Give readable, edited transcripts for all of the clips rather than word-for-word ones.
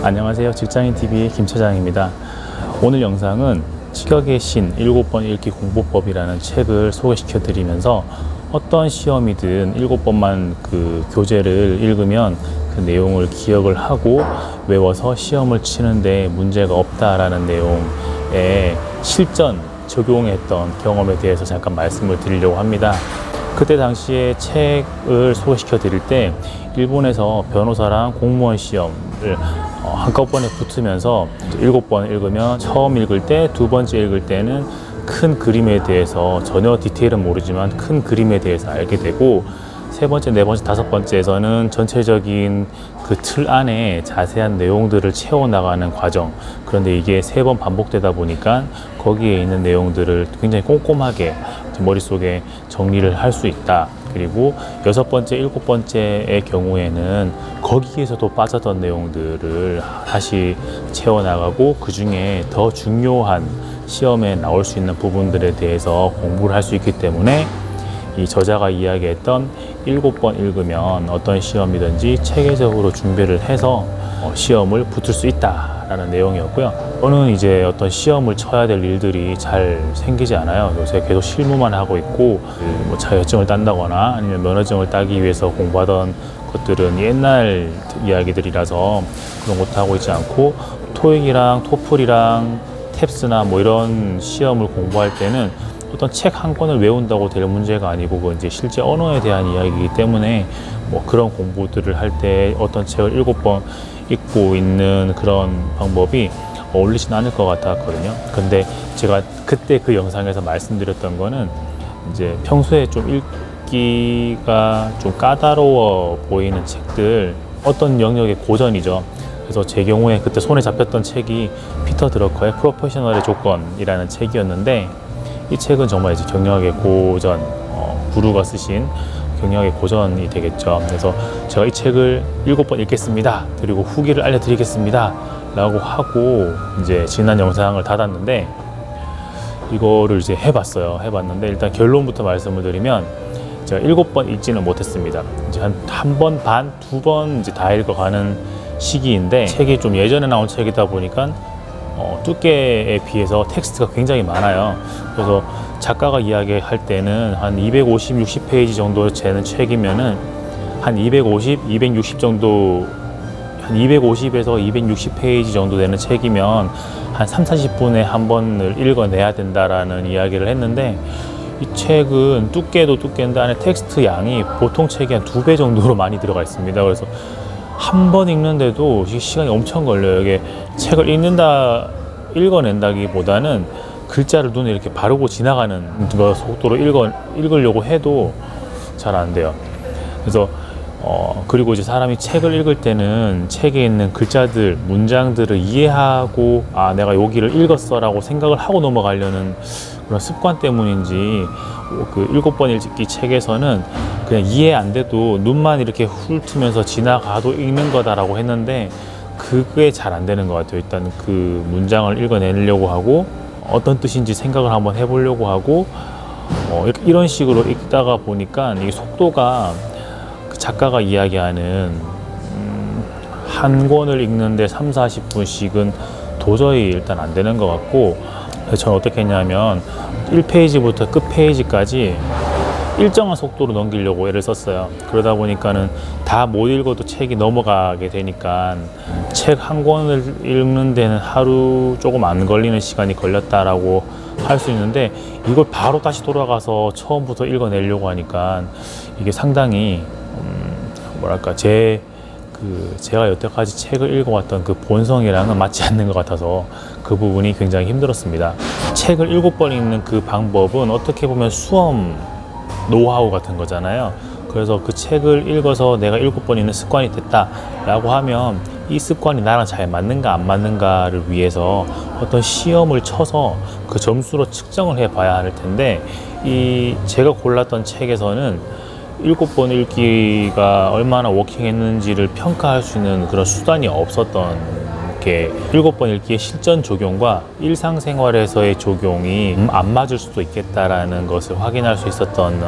안녕하세요. 직장인TV의 김 차장입니다. 오늘 영상은 직역의 신 7번 읽기 공부법이라는 책을 소개시켜 드리면서 어떤 시험이든 7번만 그 교재를 읽으면 그 내용을 기억을 하고 외워서 시험을 치는데 문제가 없다라는 내용에 실전 적용했던 경험에 대해서 잠깐 말씀을 드리려고 합니다. 그때 당시에 책을 소개시켜 드릴 때 일본에서 변호사랑 공무원 시험을 한꺼번에 붙으면서 7번 읽으면 처음 읽을 때, 두 번째 읽을 때는 큰 그림에 대해서 전혀 디테일은 모르지만 큰 그림에 대해서 알게 되고, 세 번째, 네 번째, 다섯 번째에서는 전체적인 그 틀 안에 자세한 내용들을 채워나가는 과정. 그런데 이게 세 번 반복되다 보니까 거기에 있는 내용들을 굉장히 꼼꼼하게 머릿속에 정리를 할 수 있다. 그리고 여섯 번째, 일곱 번째의 경우에는 거기에서도 빠졌던 내용들을 다시 채워나가고 그 중에 더 중요한 시험에 나올 수 있는 부분들에 대해서 공부를 할 수 있기 때문에 이 저자가 이야기했던 7번 읽으면 어떤 시험이든지 체계적으로 준비를 해서 시험을 붙을 수 있다라는 내용이었고요. 저는 이제 어떤 시험을 쳐야 될 일들이 잘 생기지 않아요. 요새 계속 실무만 하고 있고, 뭐 자격증을 딴다거나 아니면 면허증을 따기 위해서 공부하던 것들은 옛날 이야기들이라서 그런 것도 하고 있지 않고, 토익이랑 토플이랑 탭스나 뭐 이런 시험을 공부할 때는 어떤 책 한 권을 외운다고 될 문제가 아니고, 그건 이제 실제 언어에 대한 이야기이기 때문에 뭐 그런 공부들을 할 때 어떤 책을 7번 읽고 있는 그런 방법이 어울리진 않을 것 같았거든요. 근데 제가 그때 그 영상에서 말씀드렸던 거는 이제 평소에 좀 읽기가 좀 까다로워 보이는 책들, 어떤 영역의 고전이죠. 그래서 제 경우에 그때 손에 잡혔던 책이 피터 드러커의 프로페셔널의 조건이라는 책이었는데, 이 책은 정말 이제 경영학의 고전, 구루가 쓰신 경영학의 고전이 되겠죠. 그래서 제가 이 책을 7번 읽겠습니다. 그리고 후기를 알려드리겠습니다. 라고 하고 이제 지난 영상을 닫았는데, 이거를 이제 해봤는데, 일단 결론부터 말씀을 드리면 제가 7번 읽지는 못했습니다. 이제 한 번 반, 두 번 이제 다 읽어가는 시기인데, 책이 좀 예전에 나온 책이다 보니까 두께에 비해서 텍스트가 굉장히 많아요. 그래서 작가가 이야기할 때는 한 250, 60페이지 정도 되는 책이면은 한 250, 260 정도, 한 250에서 260페이지 정도 되는 책이면 한 3, 40분에 한 번을 읽어내야 된다라는 이야기를 했는데, 이 책은 두께도 두께인데 안에 텍스트 양이 보통 책이 한 2배 정도로 많이 들어가 있습니다. 그래서 한 번 읽는데도 시간이 엄청 걸려요. 이게 책을 읽어낸다기보다는 글자를 눈에 이렇게 바르고 지나가는 속도로 읽으려고 해도 잘 안 돼요. 그래서 그리고 이제 사람이 책을 읽을 때는 책에 있는 글자들, 문장들을 이해하고, 아, 내가 여기를 읽었어라고 생각을 하고 넘어가려는 그런 습관 때문인지, 그 7번 읽기 책에서는 그냥 이해 안 돼도 눈만 이렇게 훑으면서 지나가도 읽는 거다라고 했는데, 그게 잘 안 되는 것 같아요. 일단 그 문장을 읽어내려고 하고, 어떤 뜻인지 생각을 한번 해보려고 하고, 이런 식으로 읽다가 보니까 이 속도가 그 작가가 이야기하는 한 권을 읽는데 3, 40분씩은 도저히 일단 안 되는 것 같고, 그래서 저는 어떻게 했냐면 1페이지부터 끝 페이지까지 일정한 속도로 넘기려고 애를 썼어요. 그러다 보니까는 다 못 읽어도 책이 넘어가게 되니까 책 한 권을 읽는 데는 하루 조금 안 걸리는 시간이 걸렸다라고 할 수 있는데, 이걸 바로 다시 돌아가서 처음부터 읽어내려고 하니까 이게 상당히 뭐랄까 제가 여태까지 책을 읽어왔던 그 본성이랑은 맞지 않는 것 같아서 그 부분이 굉장히 힘들었습니다. 책을 7번 읽는 그 방법은 어떻게 보면 수험 노하우 같은 거잖아요. 그래서 그 책을 읽어서 내가 7번 읽는 습관이 됐다라고 하면 이 습관이 나랑 잘 맞는가 안 맞는가를 위해서 어떤 시험을 쳐서 그 점수로 측정을 해봐야 할 텐데, 제가 골랐던 책에서는 7번 읽기가 얼마나 워킹했는지를 평가할 수 있는 그런 수단이 없었던 게, 7번 읽기의 실전 적용과 일상생활에서의 적용이 안 맞을 수도 있겠다라는 것을 확인할 수 있었던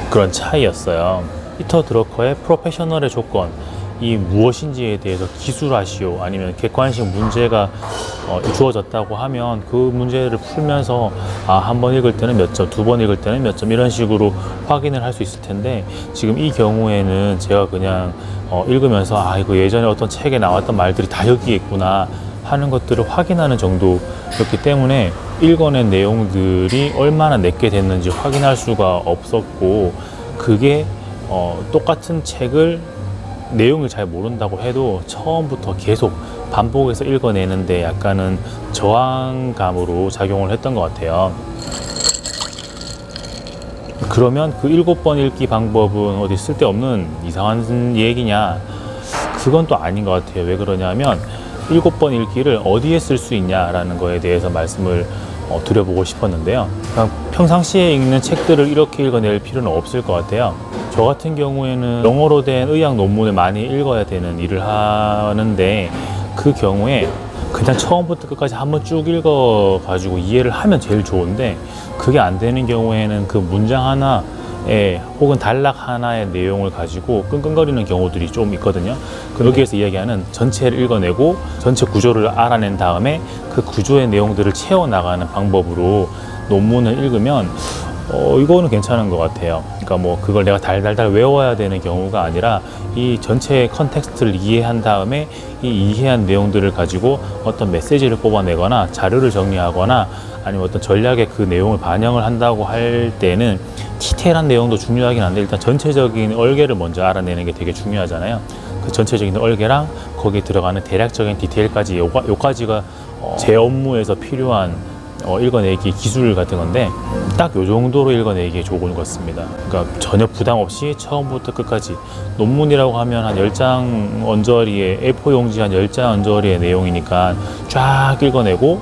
그런 차이였어요. 피터 드러커의 프로페셔널의 조건, 이 무엇인지에 대해서 기술하시오 아니면 객관식 문제가 주어졌다고 하면 그 문제를 풀면서 한 번 읽을 때는 몇 점, 두 번 읽을 때는 몇 점 이런 식으로 확인을 할 수 있을 텐데 지금 이 경우에는 제가 그냥 읽으면서 이거 예전에 어떤 책에 나왔던 말들이 다 여기에 있구나 하는 것들을 확인하는 정도였기 때문에 읽어낸 내용들이 얼마나 내게 됐는지 확인할 수가 없었고 그게 똑같은 책을 내용을 잘 모른다고 해도 처음부터 계속 반복해서 읽어내는데 약간은 저항감으로 작용을 했던 것 같아요. 그러면 그 7번 읽기 방법은 어디 쓸데없는 이상한 얘기냐? 그건 또 아닌 것 같아요. 왜 그러냐면 7번 읽기를 어디에 쓸 수 있냐라는 거에 대해서 말씀을 드려보고 싶었는데요. 그러니까 평상시에 읽는 책들을 이렇게 읽어낼 필요는 없을 것 같아요. 저 같은 경우에는 영어로 된 의학 논문을 많이 읽어야 되는 일을 하는데 그 경우에 그냥 처음부터 끝까지 한번 쭉 읽어가지고 이해를 하면 제일 좋은데 그게 안 되는 경우에는 그 문장 하나에 혹은 단락 하나의 내용을 가지고 끙끙거리는 경우들이 좀 있거든요. 여기에서 이야기하는 전체를 읽어내고 전체 구조를 알아낸 다음에 그 구조의 내용들을 채워나가는 방법으로 논문을 읽으면 이거는 괜찮은 것 같아요. 그러니까 뭐 그걸 내가 달달달 외워야 되는 경우가 아니라 이 전체의 컨텍스트를 이해한 다음에 이 이해한 내용들을 가지고 어떤 메시지를 뽑아내거나 자료를 정리하거나 아니면 어떤 전략의 그 내용을 반영을 한다고 할 때는 디테일한 내용도 중요하긴 한데 일단 전체적인 얼개를 먼저 알아내는 게 되게 중요하잖아요. 그 전체적인 얼개랑 거기에 들어가는 대략적인 디테일까지 요까지가 제 업무에서 필요한 읽어내기 기술 같은 건데 딱 요 정도로 읽어내기에 좋은 것 같습니다. 그러니까 전혀 부담 없이 처음부터 끝까지 논문이라고 하면 한 10장 언저리에 A4 용지 한 10장 언저리의 내용이니까 쫙 읽어내고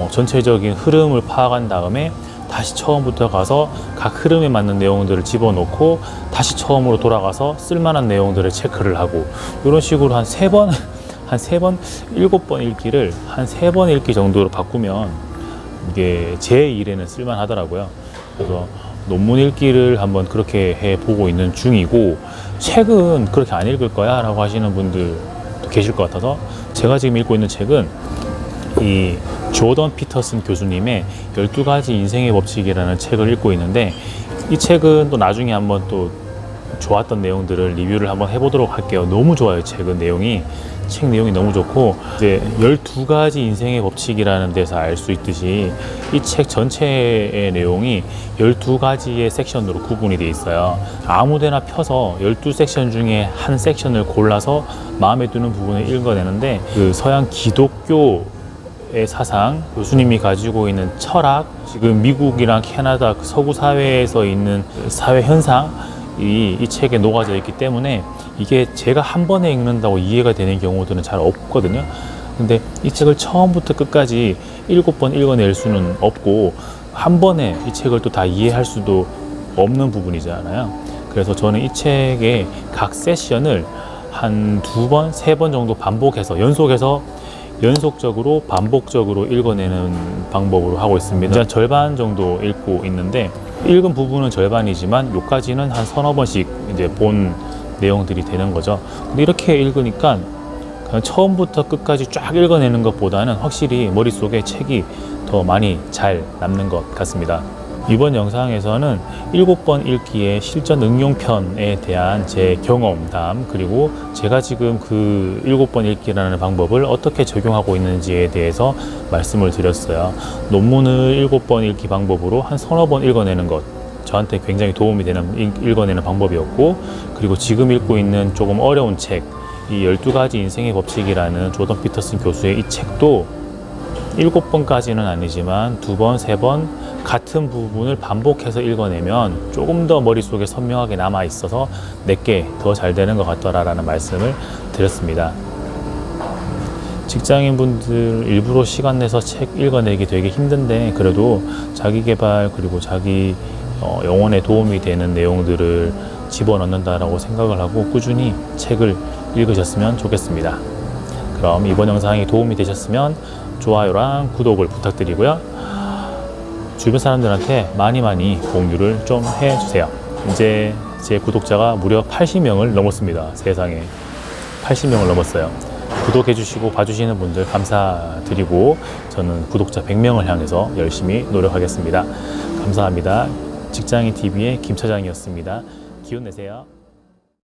전체적인 흐름을 파악한 다음에 다시 처음부터 가서 각 흐름에 맞는 내용들을 집어넣고 다시 처음으로 돌아가서 쓸만한 내용들을 체크를 하고 이런 식으로 한 3번 7번 읽기를 한 3번 읽기 정도로 바꾸면 이게 제 일에는 쓸만 하더라고요. 그래서 논문 읽기를 한번 그렇게 해보고 있는 중이고 책은 그렇게 안 읽을 거야 라고 하시는 분들도 계실 것 같아서 제가 지금 읽고 있는 책은 이 조던 피터슨 교수님의 12가지 인생의 법칙이라는 책을 읽고 있는데 이 책은 또 나중에 한번 또 좋았던 내용들을 리뷰를 한번 해보도록 할게요. 너무 좋아요. 책은 책 내용이 너무 좋고 이제 12가지 인생의 법칙이라는 데서 알 수 있듯이 이 책 전체의 내용이 12가지의 섹션으로 구분이 돼 있어요. 아무데나 펴서 12섹션 중에 한 섹션을 골라서 마음에 드는 부분을 읽어내는데 그 서양 기독교의 사상, 교수님이 가지고 있는 철학, 지금 미국이랑 캐나다 서구 사회에서 있는 사회 현상 이 책에 녹아져 있기 때문에 이게 제가 한 번에 읽는다고 이해가 되는 경우들은 잘 없거든요. 근데 이 책을 처음부터 끝까지 7번 읽어낼 수는 없고 한 번에 이 책을 또 다 이해할 수도 없는 부분이잖아요. 그래서 저는 이 책의 각 세션을 한 2번, 3번 정도 반복해서 연속적으로 반복적으로 읽어내는 방법으로 하고 있습니다. 절반 정도 읽고 있는데 읽은 부분은 절반이지만 요까지는 한 3~4번씩 이제 본 내용들이 되는 거죠. 근데 이렇게 읽으니까 그냥 처음부터 끝까지 쫙 읽어내는 것보다는 확실히 머릿속에 책이 더 많이 잘 남는 것 같습니다. 이번 영상에서는 7번 읽기의 실전 응용편에 대한 제 경험담 그리고 제가 지금 그 7번 읽기라는 방법을 어떻게 적용하고 있는지에 대해서 말씀을 드렸어요. 논문을 7번 읽기 방법으로 한 3~4번 읽어내는 것 저한테 굉장히 도움이 되는 읽어내는 방법이었고 그리고 지금 읽고 있는 조금 어려운 책 이 12가지 인생의 법칙이라는 조던 피터슨 교수의 이 책도 7번까지는 아니지만 2번, 3번 같은 부분을 반복해서 읽어내면 조금 더 머릿속에 선명하게 남아 있어서 내게 더 잘 되는 것 같더라라는 말씀을 드렸습니다. 직장인분들 일부러 시간 내서 책 읽어내기 되게 힘든데 그래도 자기 개발 그리고 자기 영혼에 도움이 되는 내용들을 집어넣는다라고 생각을 하고 꾸준히 책을 읽으셨으면 좋겠습니다. 그럼 이번 영상이 도움이 되셨으면 좋아요랑 구독을 부탁드리고요. 주변 사람들한테 많이 공유를 좀 해주세요. 이제 제 구독자가 무려 80명을 넘었습니다. 세상에 80명을 넘었어요. 구독해주시고 봐주시는 분들 감사드리고 저는 구독자 100명을 향해서 열심히 노력하겠습니다. 감사합니다. 직장인TV의 김 차장이었습니다. 기운 내세요.